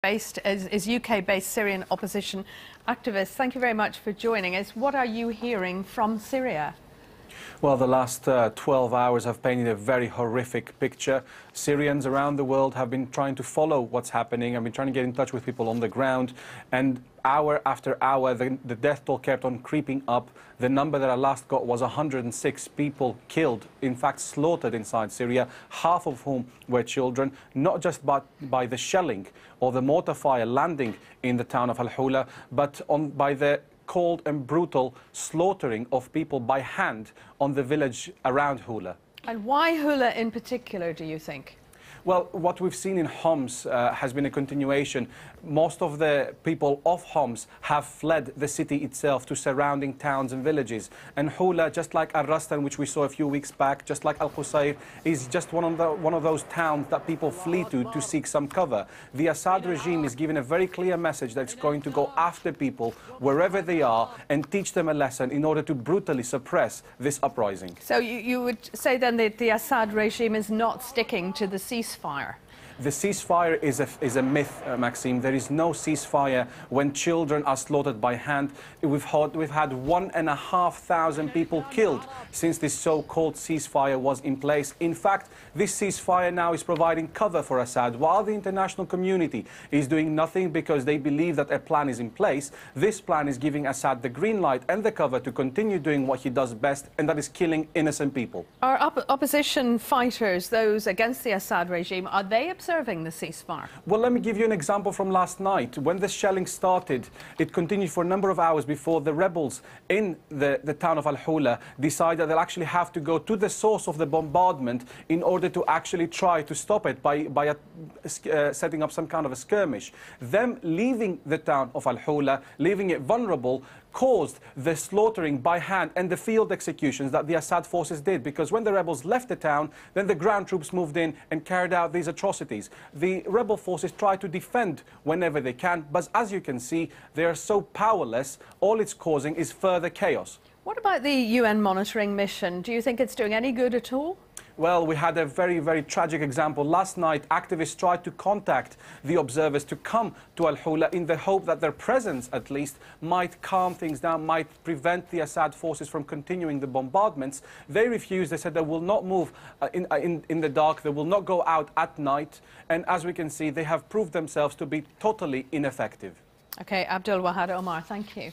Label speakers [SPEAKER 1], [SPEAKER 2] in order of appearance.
[SPEAKER 1] is UK-based Syrian opposition activist. Thank you very much for joining us. What are you hearing from Syria?
[SPEAKER 2] Well, the last 12 hours have painted a very horrific picture. Syrians around the world have been trying to follow what's happening. I've been trying to get in touch with people on the ground. And hour after hour, the death toll kept on creeping up. The number that I last got was 106 people killed, in fact slaughtered inside Syria, half of whom were children, not just by the shelling or the mortar fire landing in the town of Al-Houla, but by the cold and brutal slaughtering of people by hand on the village around Houla.
[SPEAKER 1] And why Houla in particular, do you think?
[SPEAKER 2] Well, what we've seen in Homs has been a continuation. Most of the people of Homs have fled the city itself to surrounding towns and villages. And Houla, just like Al-Rastan, which we saw a few weeks back, just like Al-Qusayr, is just one of those towns that people flee to seek some cover. The Assad regime is giving a very clear message that it's going to go after people wherever they are and teach them a lesson in order to brutally suppress this uprising.
[SPEAKER 1] So you would say then that the Assad regime is not sticking to the ceasefire?
[SPEAKER 2] The ceasefire is a myth, Maxime. There is no ceasefire when children are slaughtered by hand. We've had 1,500 people killed since this so-called ceasefire was in place. In fact, this ceasefire now is providing cover for Assad. While the international community is doing nothing because they believe that a plan is in place, this plan is giving Assad the green light and the cover to continue doing what he does best, and that is killing innocent people.
[SPEAKER 1] Are opposition fighters, those against the Assad regime, are they observing the ceasefire?
[SPEAKER 2] Well, let me give you an example from last night. When the shelling started, it continued for a number of hours before the rebels in the town of Al-Houla decided they'll actually have to go to the source of the bombardment in order to actually try to stop it by setting up some kind of a skirmish. Them leaving the town of Al-Houla, leaving it vulnerable, caused the slaughtering by hand and the field executions that the Assad forces did, because when the rebels left the town, then the ground troops moved in and carried out these atrocities. The rebel forces try to defend whenever they can, but as you can see, they are so powerless, all it's causing is further chaos.
[SPEAKER 1] What about the UN monitoring mission? Do you think it's doing any good at all?
[SPEAKER 2] Well, we had a very, very tragic example. Last night, activists tried to contact the observers to come to Al-Houla in the hope that their presence, at least, might calm things down, might prevent the Assad forces from continuing the bombardments. They refused. They said they will not move in the dark. They will not go out at night. And as we can see, they have proved themselves to be totally ineffective.
[SPEAKER 1] OK, Abdulwahab Omar, thank you.